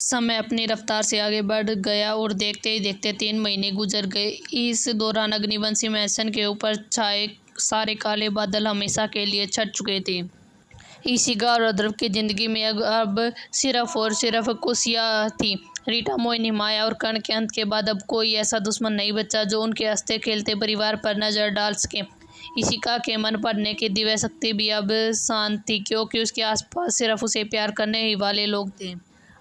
समय अपनी रफ्तार से आगे बढ़ गया और देखते ही देखते 3 महीने गुजर गए। इस दौरान अग्निवंशी मैंसन के ऊपर छाए सारे काले बादल हमेशा के लिए छट चुके थे। ईशिका और अध्रव की जिंदगी में अब सिर्फ और सिर्फ खुशियाँ थी। रीटा, मोहिनी, माया और कर्ण के अंत के बाद अब कोई ऐसा दुश्मन नहीं बचा जो उनके हंसते खेलते परिवार पर नजर डाल सके। ईशिका के मन पढ़ने की दिव्य शक्ति भी अब शांत थी, क्योंकि उसके आसपास सिर्फ उसे प्यार करने ही वाले लोग थे।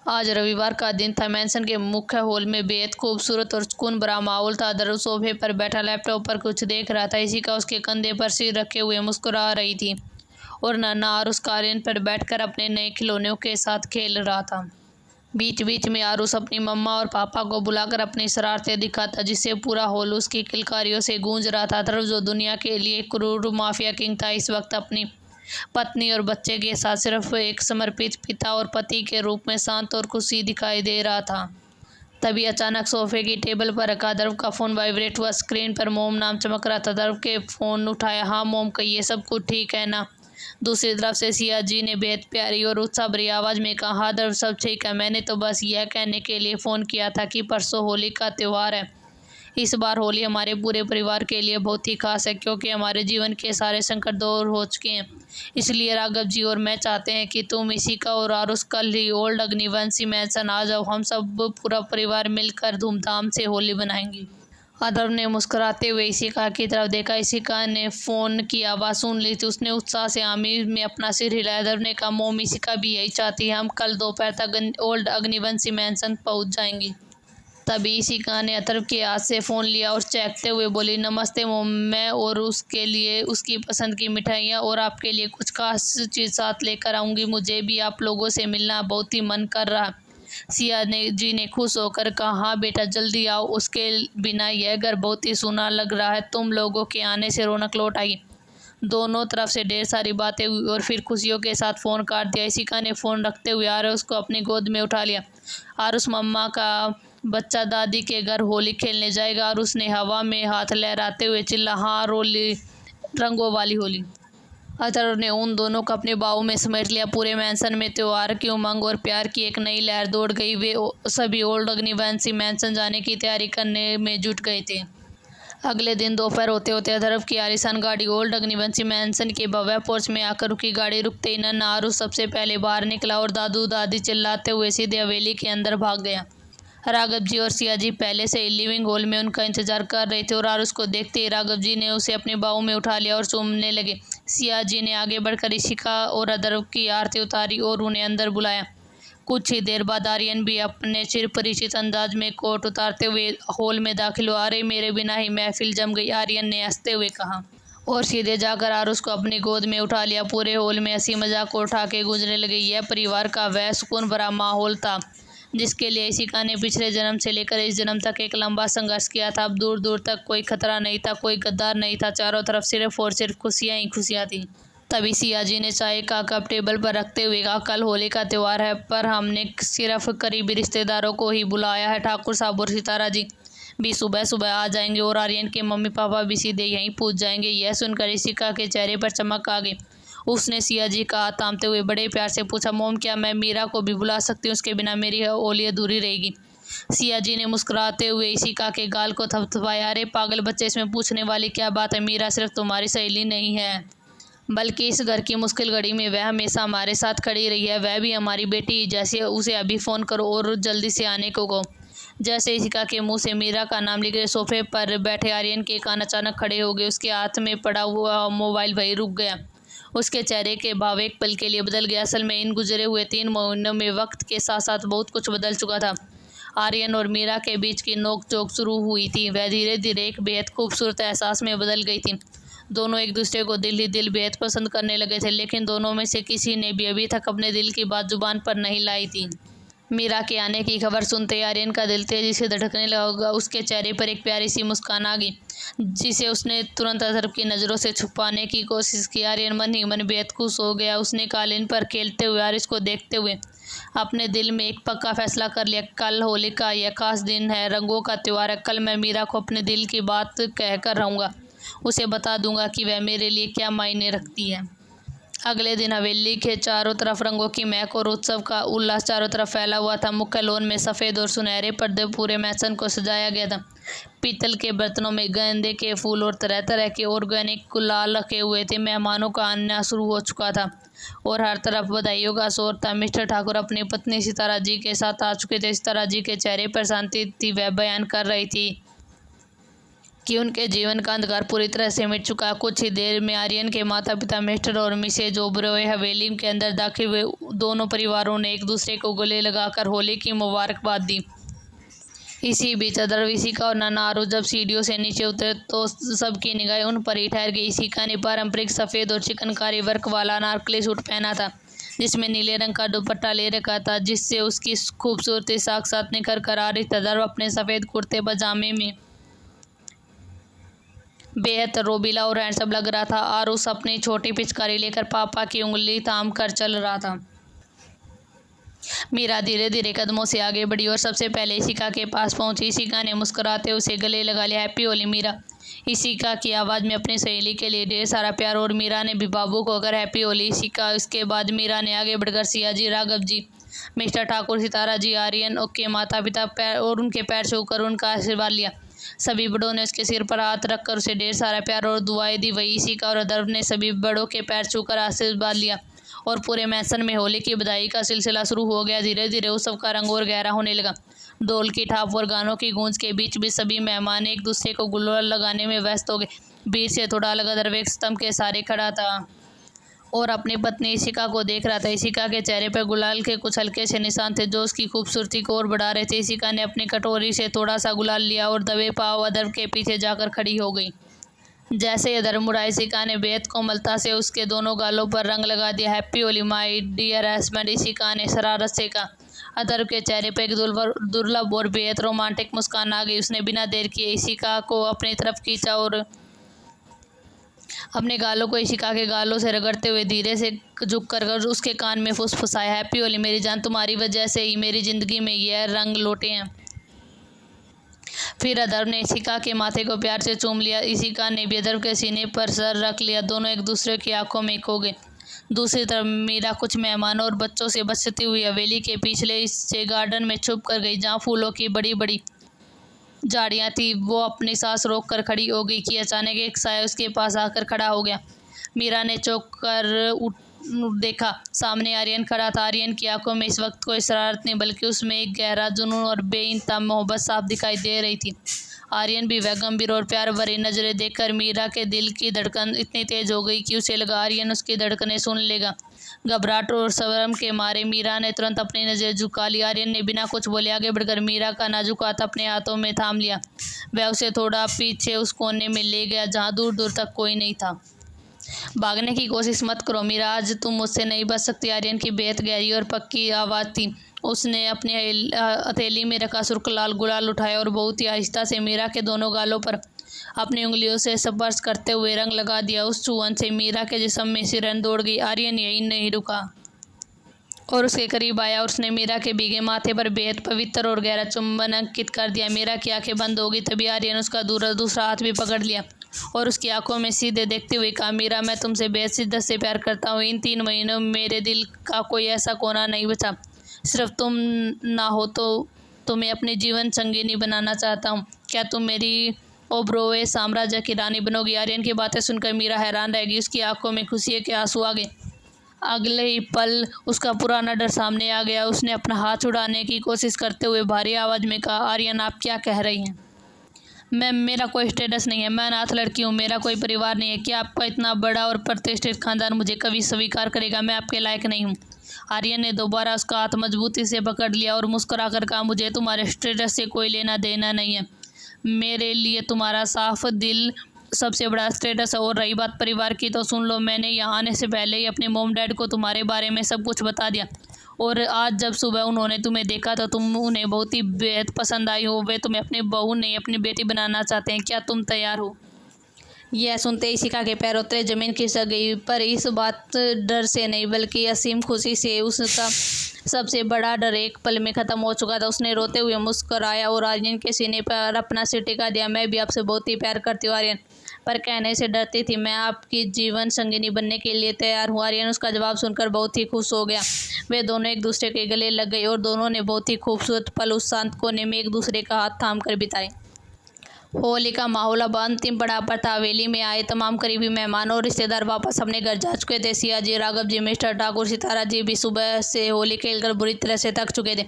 आज रविवार का दिन था। मैंसन के मुख्य हॉल में बेहद खूबसूरत और सुकून भरा माहौल था। अध्रव सोफे पर बैठा लैपटॉप पर कुछ देख रहा था। ईशिका उसके कंधे पर सिर रखे हुए मुस्कुरा रही थी और नन्हा आरुष कालीन पर बैठकर अपने नए खिलौनों के साथ खेल रहा था। बीच बीच में आरुष अपनी मम्मा और पापा को बुलाकर अपनी शरारतें दिखाता, जिससे पूरा हॉल उसकी किलकारियों से गूंज रहा था। अध्रव, जो दुनिया के लिए क्रूर माफिया किंग था, इस वक्त अपनी पत्नी और बच्चे के साथ सिर्फ एक समर्पित पिता और पति के रूप में शांत और खुशी दिखाई दे रहा था। तभी अचानक सोफे की टेबल पर रखा अध्रव का फोन वाइब्रेट हुआ। स्क्रीन पर मोम नाम चमक रहा था। अध्रव के फोन उठाया। हाँ मोम, कहिए, सब कुछ ठीक है ना? दूसरी तरफ से सिया जी ने बेहद प्यारी और उत्साह भरी आवाज में कहा, हाँ अध्रव, सब ठीक है। मैंने तो बस यह कहने के लिए फ़ोन किया था कि परसों होली का त्यौहार है। इस बार होली हमारे पूरे परिवार के लिए बहुत ही खास है, क्योंकि हमारे जीवन के सारे संकट दूर हो चुके हैं। इसलिए राघव जी और मैं चाहते हैं कि तुम, ईशिका और आरुष कल ही ओल्ड अग्निवंशी मैंसन आ जाओ। हम सब पूरा परिवार मिलकर धूमधाम से होली मनाएंगे। अध्रव ने मुस्कुराते हुए ईशिका की तरफ देखा। ईशिका ने फ़ोन की आवाज़ सुन ली थी। उसने उत्साह से आमिर में अपना सिर हिलाया। अध्रव ने कहा, मोम, ईशिका भी यही चाहती है। हम कल दोपहर तक ओल्ड अग्निवंशी मैंसन पहुंच जाएंगे। तभी ईशिका ने अध्रव के हाथ से फ़ोन लिया और चहकते हुए बोली, नमस्ते मोम, मैं और उसके लिए उसकी पसंद की मिठाइयाँ और आपके लिए कुछ खास चीज़ साथ लेकर आऊँगी। मुझे भी आप लोगों से मिलना बहुत ही मन कर रहा। सिया जी ने खुश होकर कहा, हाँ बेटा, जल्दी आओ। उसके बिना यह घर बहुत ही सूना लग रहा है। तुम लोगों के आने से रौनक लौट आई। दोनों तरफ से ढेर सारी बातें हुई और फिर खुशियों के साथ फ़ोन काट दिया। ईशिका ने फ़ोन रखते हुए आरुष को अपनी गोद में उठा लिया। आरुष मम्मा का बच्चा दादी के घर होली खेलने जाएगा। आरुष ने हवा में हाथ लहराते हुए चिल्ला, हाँ रोली, रंगों वाली होली। अध्रव ने उन दोनों को अपने बाहों में समेट लिया। पूरे मैंसन में त्योहार की उमंग और प्यार की एक नई लहर दौड़ गई। वे सभी ओल्ड अग्निवंशी मैंसन जाने की तैयारी करने में जुट गए थे। अगले दिन दोपहर होते होते अध्रव की आलीशान गाड़ी ओल्ड अग्निवंशी मैंसन के भव्य पोर्च में आकर रुकी। गाड़ी रुकते ही नन्हा आरुष सबसे पहले बाहर निकला और दादू दादी चिल्लाते हुए सीधे हवेली के अंदर भाग गया। राघव जी और सिया जी पहले से ही लिविंग हॉल में उनका इंतजार कर रहे थे और आरुष को देखते ही राघव जी ने उसे अपनी बाहों में उठा लिया और चूमने लगे। सिया जी ने आगे बढ़कर ईशिका और अध्रव की आरती उतारी और उन्हें अंदर बुलाया। कुछ ही देर बाद आर्यन भी अपने चिर परिचित अंदाज में कोट उतारते हुए हॉल में दाखिल हुआ। अरे मेरे बिना ही महफिल जम गई, आर्यन ने हंसते हुए कहा और सीधे जाकर आरुष को अपनी गोद में उठा लिया। पूरे हॉल में हंसी मजाक और ठहाके गूंजने लगे। यह परिवार का वह सुकून भरा माहौल था जिसके लिए ईशिका ने पिछले जन्म से लेकर इस जन्म तक एक लंबा संघर्ष किया था। अब दूर दूर तक कोई खतरा नहीं था, कोई गद्दार नहीं था। चारों तरफ सिर्फ और सिर्फ खुशियाँ ही खुशियाँ थीं। तभी सिया जी ने चाय का कप टेबल पर रखते हुए कहा, कल होली का त्यौहार है, पर हमने सिर्फ करीबी रिश्तेदारों को ही बुलाया है। ठाकुर साहब और सितारा जी भी सुबह सुबह आ जाएंगे और आर्यन के मम्मी पापा भी सीधे यहीं पूछ जाएंगे। यह सुनकर ईशिका के चेहरे पर चमक आ गई। उसने सिया जी का हाथ थामते हुए बड़े प्यार से पूछा, मोम, क्या मैं मीरा को भी बुला सकती हूँ? उसके बिना मेरी होली अधूरी रहेगी। सिया जी ने मुस्कुराते हुए ईशिका के गाल को थपथपाया। अरे पागल बच्चे, इसमें पूछने वाली क्या बात है? मीरा सिर्फ तुम्हारी सहेली नहीं है, बल्कि इस घर की मुश्किल घड़ी में वह हमेशा हमारे साथ खड़ी रही है। वह भी हमारी बेटी जैसे। उसे अभी फ़ोन करो और जल्दी से आने को कहो। जैसे ईशिका के मुंह से मीरा का नाम लिख रहे सोफे पर बैठे आर्यन के कान अचानक खड़े हो गए। उसके हाथ में पड़ा हुआ मोबाइल वहीं रुक गया। उसके चेहरे के भाव एक पल के लिए बदल गया। असल में इन गुजरे हुए 3 महीनों में वक्त के साथ साथ बहुत कुछ बदल चुका था। आर्यन और मीरा के बीच की नोक-झोंक शुरू हुई थी। वह धीरे धीरे एक बेहद खूबसूरत एहसास में बदल गई थी। दोनों एक दूसरे को दिल ही दिल बेहद पसंद करने लगे थे, लेकिन दोनों में से किसी ने भी अभी तक अपने दिल की बात जुबान पर नहीं लाई थी। मीरा के आने की खबर सुनते आर्यन का दिल तेजी से धड़कने लगा। उसके चेहरे पर एक प्यारी सी मुस्कान आ गई, जिसे उसने तुरंत अध्रव की नज़रों से छुपाने की कोशिश की। आर्यन मन ही मन बेहद खुश हो गया। उसने कालीन पर खेलते हुए आरुष को देखते हुए अपने दिल में एक पक्का फैसला कर लिया। कल होली का यह खास दिन है, रंगों का त्यौहार है। कल मैं मीरा को अपने दिल की बात कहकर रहूँगा। उसे बता दूंगा कि वह मेरे लिए क्या मायने रखती है। अगले दिन हवेली के चारों तरफ रंगों की महक और उत्सव का उल्लास चारों तरफ फैला हुआ था। मुख्य लॉन में सफ़ेद और सुनहरे पर्दे पूरे मैदान को सजाया गया था। पीतल के बर्तनों में गेंदे के फूल और तरह तरह के ऑर्गेनिक गुलाल रखे हुए थे। मेहमानों का आना शुरू हो चुका था और हर तरफ बधाइयों का शोर था। मिस्टर ठाकुर अपनी पत्नी सितारा जी के साथ आ चुके थे। सितारा जी के चेहरे पर शांति थी। वह बयान कर रही थी कि उनके जीवन का अंधकार पूरी तरह से मिट चुका। कुछ ही देर में आर्यन के माता पिता मिस्टर और मिसेज ओबरॉय हवेली के अंदर दाखिल हुए। दोनों परिवारों ने एक दूसरे को गले लगाकर होली की मुबारकबाद दी। इसी बीच अदर इशिका और नाना आरू जब सीढ़ियों से नीचे उतरे तो सबकी निगाहें उन पर ही ठहर गई। इशिका ने पारंपरिक सफ़ेद और चिकनकारी वर्क वाला अनारकली सूट पहना था जिसमें नीले रंग का दुपट्टा ले रखा था, जिससे उसकी खूबसूरती साक्षात निखर कर आ रही थी। अदर अपने सफ़ेद कुर्ते पजामे में बेहद रोबीला और हैंडसम लग रहा था। आरुष अपनी छोटी पिचकारी लेकर पापा की उंगली थाम कर चल रहा था। मीरा धीरे धीरे कदमों से आगे बढ़ी और सबसे पहले इशिका के पास पहुंची। इशिका ने मुस्कुराते उसे गले लगा लिया। हैप्पी होली मीरा। इशिका की आवाज़ में अपनी सहेली के लिए ढेर सारा प्यार और मीरा ने भी बाबू को अगर हैप्पी होली इशिका। इसके बाद मीरा ने आगे बढ़कर सिया जी, राघव जी, मिस्टर ठाकुर, सितारा जी, आर्यन के माता पिता और उनके पैर छूकर उनका आशीर्वाद लिया। सभी बड़ों ने उसके सिर पर हाथ रखकर उसे ढेर सारा प्यार और दुआएं दी। वही इशिका और अदर ने सभी बड़ों के पैर छूकर आशीर्वाद लिया और पूरे मैदान में होली की बधाई का सिलसिला शुरू हो गया। धीरे धीरे उत्सव का रंग और गहरा होने लगा। ढोल की थाप और गानों की गूंज के बीच भी सभी मेहमान एक दूसरे को गुलाल लगाने में व्यस्त हो गए। बीच से थोड़ा अलग अदर एक स्तंभ के सहारे खड़ा था और अपनी पत्नी इशिका को देख रहा था। इशिका के चेहरे पर गुलाल के कुछ हल्के से निशान थे जो उसकी खूबसूरती को और बढ़ा रहे थे। इशिका ने अपनी कटोरी से थोड़ा सा गुलाल लिया और दबे पाँव अदर के पीछे जाकर खड़ी हो गई। जैसे अदर मुड़ा, इशिका ने बेहद कोमलता से उसके दोनों गालों पर रंग लगा दिया। Happy Holi my dear husband, Ishika ने शरारत से कहा। अदर के चेहरे पर एक दुर्लभ और बेहद रोमांटिक मुस्कान आ गई। उसने बिना देर किए इशिका को अपनी तरफ खींचा और अपने गालों को इशिका के गालों से रगड़ते हुए धीरे से झुककर उसके कान में फुसफुसाया। हैप्पी होली मेरी जान, तुम्हारी वजह से ही मेरी ज़िंदगी में यह रंग लौटे हैं। फिर अदर ने इशिका के माथे को प्यार से चूम लिया। इशिका ने भी अदर के सीने पर सर रख लिया। दोनों एक दूसरे की आंखों में खो गए। दूसरी तरफ मीरा कुछ मेहमानों और बच्चों से बचती हुई हवेली के पिछले हिस्से गार्डन में छुप कर गई जहाँ फूलों की बड़ी बड़ी झाड़ियाँ थी। वो अपनी सांस रोक कर खड़ी हो गई कि अचानक एक साया उसके पास आकर खड़ा हो गया। मीरा ने चौंक कर देखा, सामने आर्यन खड़ा था। आर्यन की आंखों में इस वक्त कोई शरारत नहीं बल्कि उसमें एक गहरा जुनून और बेइंतहा मोहब्बत साफ दिखाई दे रही थी। आर्यन भी वह गंभीर और प्यार भरी नजरें देखकर मीरा के दिल की धड़कन इतनी तेज हो गई कि उसे लगा आर्यन उसकी धड़कनें सुन लेगा। घबराहट और शर्म के मारे मीरा ने तुरंत अपनी नज़र झुका ली। आर्यन ने बिना कुछ बोले आगे बढ़कर मीरा का नाजुक हाथ अपने हाथों में थाम लिया। वह उसे थोड़ा पीछे उस कोने में ले गया जहाँ दूर दूर तक कोई नहीं था। भागने की कोशिश मत करो मीरा, आज तुम मुझसे नहीं बच सकती। आर्यन की बेहद गहरी और पक्की आवाज़ थी। उसने अपनी हथेली में रखा सुर्ख लाल गुलाल उठाया और बहुत ही आहिस्ता से मीरा के दोनों गालों पर अपनी उंगलियों से स्पर्श करते हुए रंग लगा दिया। उस छुअन से मीरा के जिस्म में सिरन दौड़ गई। आर्यन यही नहीं रुका और उसके करीब आया और उसने मीरा के भीगे माथे पर बेहद पवित्र और गहरा चुंबन अंकित कर दिया। मीरा की आंखें बंद हो गई। तभी आर्यन उसका दूसरा हाथ भी पकड़ लिया और उसकी आंखों में सीधे देखते हुए कहा, मीरा मैं तुमसे बेहद शिद्दत से प्यार करता हूँ। इन 3 महीनों में मेरे दिल का कोई ऐसा कोना नहीं बचा। सिर्फ तुम ना हो तो तुम्हें अपनी जीवन संगिनी बनाना चाहता हूँ। क्या तुम मेरी ओबरॉय साम्राज्य की रानी बनोगी? आर्यन की बातें सुनकर मीरा हैरान रह गई। उसकी आंखों में खुशी के आंसू आ गए। अगले ही पल उसका पुराना डर सामने आ गया। उसने अपना हाथ उड़ाने की कोशिश करते हुए भारी आवाज़ में कहा, आर्यन आप क्या कह रही हैं? मेरा कोई स्टेटस नहीं है, मैं अनाथ लड़की हूँ, मेरा कोई परिवार नहीं है। क्या आपका इतना बड़ा और प्रतिष्ठित खानदान मुझे कभी स्वीकार करेगा? मैं आपके लायक नहीं हूँ। आर्यन ने दोबारा उसका हाथ मजबूती से पकड़ लिया और मुस्कुरा कर कहा, मुझे तुम्हारे स्टेटस से कोई लेना देना नहीं है। मेरे लिए तुम्हारा साफ दिल सबसे बड़ा स्टेटस है। और रही बात परिवार की तो सुन लो, मैंने यहाँ आने से पहले ही अपने मॉम डैड को तुम्हारे बारे में सब कुछ बता दिया और आज जब सुबह उन्होंने तुम्हें देखा तो तुम उन्हें बहुत ही बेहद पसंद आई हो। वे तुम्हें अपनी बहू नहीं अपनी बेटी बनाना चाहते हैं। क्या तुम तैयार हो? यह सुनते ही इशिका के पैरों तले जमीन खिसक गई, पर इस बात डर से नहीं बल्कि असीम खुशी से। उसका सबसे बड़ा डर एक पल में ख़त्म हो चुका था। उसने रोते हुए मुस्कुराया और आर्यन के सीने पर अपना सिर टिका दिया। मैं भी आपसे बहुत ही प्यार करती हूँ आर्यन, पर कहने से डरती थी। मैं आपकी जीवन संगिनी बनने के लिए तैयार हूँ। आर्यन उसका जवाब सुनकर बहुत ही खुश हो गया। वे दोनों एक दूसरे के गले लग गए और दोनों ने बहुत ही खूबसूरत पल उस शांत कोने में एक दूसरे का हाथ थाम कर बिताए। होली का माहौल अब अंतिम पड़ाव पर था। हवेली में आए तमाम करीबी मेहमान और रिश्तेदार वापस अपने घर जा चुके थे। सिया जी, राघव जी, मिस्टर ठाकुर, सितारा जी भी सुबह से होली खेलकर बुरी तरह से थक चुके थे,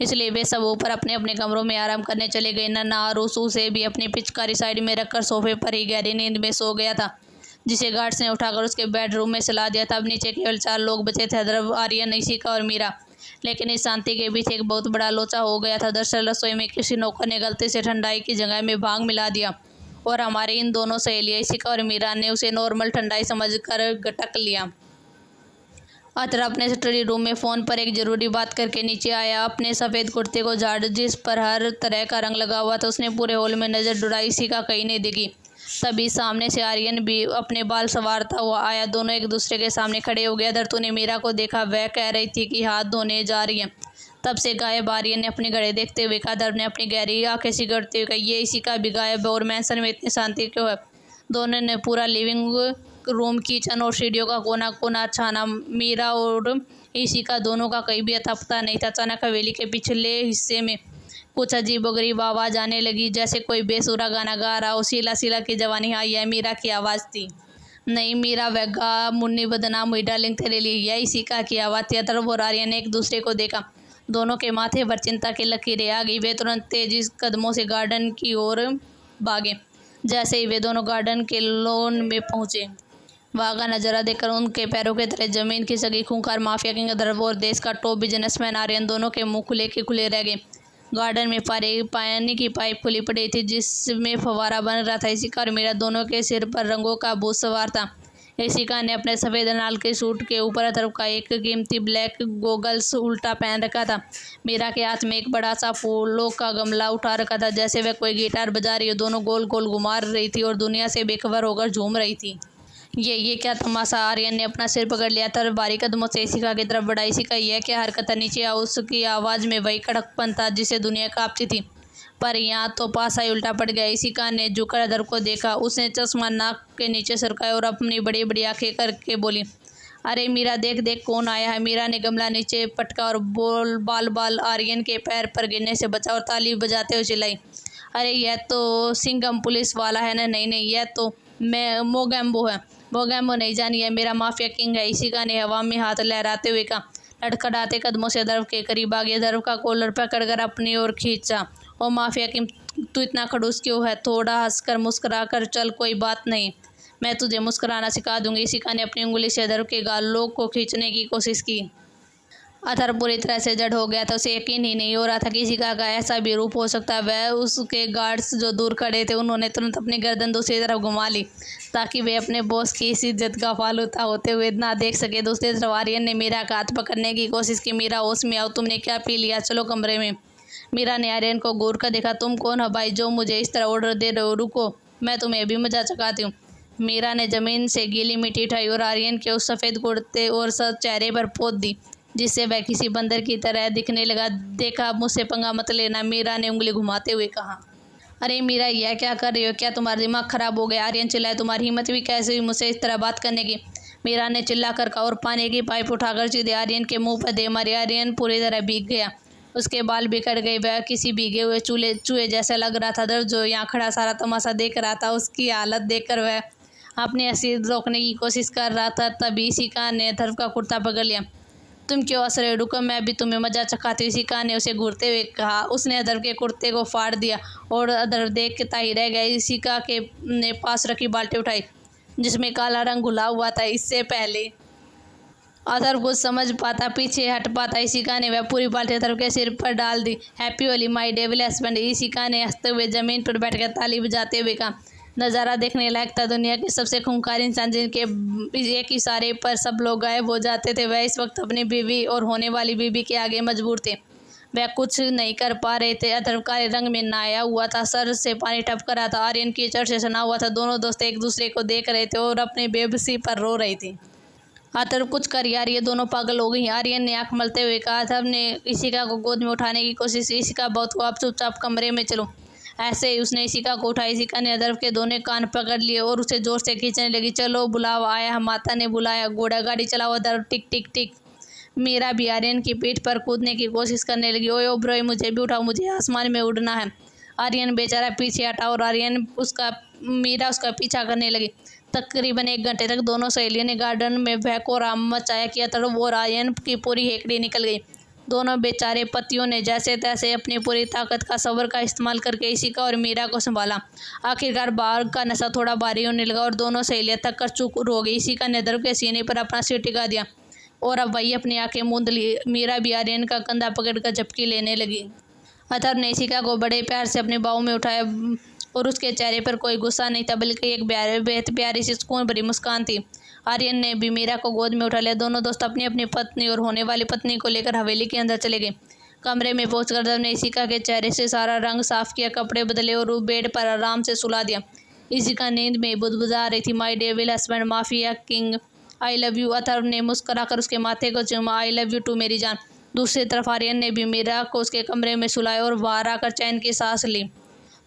इसलिए वे सब ऊपर अपने अपने कमरों में आराम करने चले गए। नन्हा आरुसू से भी अपनी पिचकारी साइड में रखकर सोफे पर ही गहरी नींद में सो गया था, जिसे गार्ड्स ने उठाकर उसके बेडरूम में सुला दिया था। अब नीचे केवल 4 लोग बचे थे, अदरव, आर्यन, इशिका और मीरा। लेकिन इस शांति के बीच एक बहुत बड़ा लोचा हो गया था। दरअसल रसोई में किसी नौकर ने गलती से ठंडाई की जगह में भांग मिला दिया और हमारी इन दोनों सहेलियां इशिका और मीरा ने उसे नॉर्मल ठंडाई समझकर गटक लिया। अतर अपने स्टडी रूम में फ़ोन पर एक ज़रूरी बात करके नीचे आया। अपने सफ़ेद कुर्ते को झाड़ जिस पर हर तरह का रंग लगा हुआ था, उसने पूरे हॉल में नज़र दौड़ाई। इशिका कहीं नहीं दिखी। तभी सामने से आर्यन भी अपने बाल संवारता हुआ आया। दोनों एक दूसरे के सामने खड़े हो गए। अदर तूने मीरा को देखा? वह कह रही थी कि हाथ धोने जा रही है। तब से गायब। आर्यन ने अपनी घड़ी देखते हुए कहा। अदर ने अपनी गहरी आंखें सिगड़ते हुए कहा, ये इशिका भी गायब है और मैंसन में इतनी शांति क्यों है? दोनों ने पूरा लिविंग रूम, किचन और सीढ़ियों का कोना कोना छाना। मीरा और इशिका दोनों का कहीं भी अता पता नहीं था। अचानक हवेली के पिछले हिस्से में कुछ अजीबोगरीब आवाज़ आने लगी, जैसे कोई बेसुरा गाना गा रहा हो। शीला, शीला की जवानी, हाँ यह मीरा की आवाज़ थी। नहीं मीरा, वह गा मुन्नी बदनाम हुई डार्लिंग तेरे लिए, यह इशिका की आवाज़ थी। अदर और आर्यन ने एक दूसरे को देखा। दोनों के माथे पर चिंता की लकीरें आ गई। वे तुरंत तेजी कदमों से गार्डन की ओर भागे। जैसे ही वे दोनों गार्डन के लॉन में पहुंचे, वहाँ का नज़ारा देखकर उनके पैरों के तले जमीन खिसक गई। खूंखार माफिया किंग अदर और देश का टॉप बिजनेसमैन आर्यन, दोनों के मुंह खुले के खुले रह गए। गार्डन में पानी की पाइप खुली पड़ी थी, जिसमें फव्वारा बन रहा था। इशिका और मीरा दोनों के सिर पर रंगों का भूत सवार था। इशिका ने अपने सफ़ेद नाल के सूट के ऊपर तरफ का एक कीमती ब्लैक गोगल्स उल्टा पहन रखा था। मीरा के हाथ में एक बड़ा सा फूलों का गमला उठा रखा था, जैसे वह कोई गिटार बजा रही हो। दोनों गोल गोल घुमा रही थी और दुनिया से बेखबर होकर झूम रही थी। ये क्या तमाशा? आर्यन ने अपना सिर पकड़ लिया था और भारी कदमों से इशिका की तरफ बढ़ा। इशिका, यह क्या हरकत है? नीचे आओ। उसकी आवाज़ में वही कड़कपन था जिसे दुनिया कांपती थी, पर यहाँ तो पासा ही उल्टा पड़ गया। इशिका ने झुककर अदर को देखा। उसने चश्मा नाक के नीचे सरकाया और अपनी बड़ी बड़ी आंखें करके बोली, अरे मीरा, देख देख कौन आया है। मीरा ने गमला नीचे पटका और बाल बाल आर्यन के पैर पर गिरने से बचा और ताली बजाते हुए चिल्लाई, अरे यह तो सिंघम पुलिस वाला है ना? नहीं नहीं, यह तो मैं मोगैम्बो है। मोगैम्बो नहीं जानी है, मेरा माफिया किंग है। इशिका ने हवा में हाथ लहराते हुए कहा। लड़खड़ाते कदमों से दर्व के करीब आ गया। दर्व का कॉलर पकड़कर अपनी ओर खींचा। ओ माफिया किंग, तू इतना खड़ूस क्यों है? थोड़ा हंसकर मुस्कुरा कर चल, कोई बात नहीं, मैं तुझे मुस्कुराना सिखा दूंगी। इशिका ने अपनी उंगली से दर्व के गालों को खींचने की कोशिश की। अथर पूरी तरह से जड़ हो गया था। उसे यकीन ही नहीं हो रहा था कि इशिका का ऐसा भी रूप हो सकता है। वह उसके गार्ड्स जो दूर खड़े थे, उन्होंने तुरंत अपनी गर्दन दूसरी तरफ घुमा ली, ताकि वे अपने बॉस की इस इज्जत का फालूदा होते हुए ना देख सके। दूसरी तरफ आर्यन ने मीरा का हाथ पकड़ने की कोशिश की। मीरा, होश में आओ, तुमने क्या पी लिया? चलो कमरे में। मीरा ने आर्यन को घूर कर देखा। तुम कौन हो भाई जो मुझे इस तरह ऑर्डर दे रहे हो? रुको, मैं तुम्हें अभी मजा चखाती हूँ। मीरा ने जमीन से गीली मिट्टी उठाई और आर्यन के उस सफ़ेद कुर्ते और चेहरे पर पोत दी, जिससे वह किसी बंदर की तरह दिखने लगा। देखा, मुझसे पंगा मत लेना, मीरा ने उंगली घुमाते हुए कहा। अरे मीरा, यह क्या कर रही हो? क्या तुम्हारा दिमाग खराब हो गया? आर्यन चिल्लाए। तुम्हारी हिम्मत भी कैसे हुई मुझसे इस तरह बात करने की? मीरा ने चिल्लाकर कहा और पानी की पाइप उठाकर सीधे आर्यन के मुंह पर दे मारी। आर्यन पूरी तरह भीग गया। उसके बाल बिखर गए। वह किसी भीगे हुए चूहे जैसा लग रहा था। दर्द जो यहाँ खड़ा सारा तमाशा देख रहा था, उसकी हालत देखकर वह अपनी हंसी रोकने की कोशिश कर रहा था। तभी इशिका ने धर्व का कुर्ता पकड़ लिया। तुम क्यों हंस रहे हो? रुको, मैं अभी तुम्हें मजा चखाती हूँ, इशिका ने उसे घूरते हुए कहा। उसने अदर के कुर्ते को फाड़ दिया और अदर देख के ताही रह गया। इशिका के ने पास रखी बाल्टी उठाई, जिसमें काला रंग घुला हुआ था। इससे पहले अदर कुछ समझ पाता, पीछे हट पाता, इशिका ने वह पूरी बाल्टी अदर के सिर पर डाल दी। हैप्पी होली माई डेविल हस्बैंड, इशिका ने हंसते हुए जमीन पर बैठकर ताली बजाते हुए कहा। नज़ारा देखने लायक था। दुनिया के सबसे खूंखार इंसान, जिनके एक इशारे पर सब लोग गायब हो जाते थे, वह इस वक्त अपनी बीवी और होने वाली बीवी के आगे मजबूर थे। वह कुछ नहीं कर पा रहे थे। अदर काले रंग में नहाया हुआ था, सर से पानी टपक रहा था। आर्यन कीचड़ से सना हुआ था। दोनों दोस्त एक दूसरे को देख रहे थे और अपनी बेबसी पर रो रही थी। अतर, कुछ कर यार, ये दोनों पागल हो गई। आर्यन ने आंख मलते हुए कहा। अथर ने इशिका को गोद में उठाने की कोशिश की। इशिका, बहुत को आप चुपचाप कमरे में चलो। ऐसे ही उसने इशिका को उठाया। इशिका ने अदर्व के दोनों कान पकड़ लिए और उसे जोर से खींचने लगी। चलो बुलाओ आया, माता ने बुलाया। घोड़ा गाड़ी चलाओ अदर्व, टिक टिक टिक। मीरा भी आर्यन की पीठ पर कूदने की कोशिश करने लगी। ओए ओब्रॉय, मुझे भी उठाओ, मुझे आसमान में उड़ना है। आर्यन बेचारा पीछे हटा और मीरा उसका पीछा करने लगी। तकरीबन 1 घंटे तक दोनों सहेलियों ने गार्डन में बहकोराम मचाया कि अतर्व और आर्यन की पूरी हेकड़ी निकल गई। दोनों बेचारे पतियों ने जैसे तैसे अपनी पूरी ताकत का सब्र का इस्तेमाल करके इशिका और मीरा को संभाला। आखिरकार बाघ का नशा थोड़ा भारी होने लगा और दोनों सहेलियां थक कर चूर हो गई। इशिका ने अतर्व के सीने पर अपना सिर टिका दिया और अब वही अपनी आंखें मूंद ली। मीरा भी आर्यन का कंधा पकड़कर झपकी लेने लगी। अतर्व ने इशिका को बड़े प्यार से अपने बाहों में उठाया और उसके चेहरे पर कोई गुस्सा नहीं था, बल्कि एक बेहद प्यारी सी सुकून भरी मुस्कान थी। आर्यन ने भी मीरा को गोद में उठा लिया। दोनों दोस्त अपनी अपनी पत्नी और होने वाली पत्नी को लेकर हवेली के अंदर चले गए। कमरे में पहुंचकर अतर्व ने इशिका के चेहरे से सारा रंग साफ किया, कपड़े बदले और बेड पर आराम से सुला दिया। इशिका नींद में बुदबुदा रही थी। My devil husband, mafia king, I love you. Atharv ने मुस्कुराकर उसके माथे को चूमा। आई लव यू टू मेरी जान। दूसरी तरफ आर्यन ने भी मीरा को उसके कमरे में सुलाया और बाहर आकर चैन की सांस ली।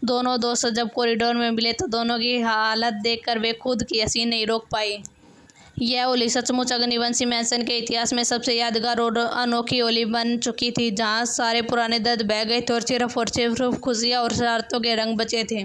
दोनों दोस्त जब कॉरिडोर में मिले तो दोनों की हालत देखकर वे खुद की हंसी नहीं रोक पाई। यह होली सचमुच अग्निवंशी मैंसन के इतिहास में सबसे यादगार और अनोखी होली बन चुकी थी, जहां सारे पुराने दर्द बह गए थे और सिर्फ खुशियां और शरारतों के रंग बचे थे।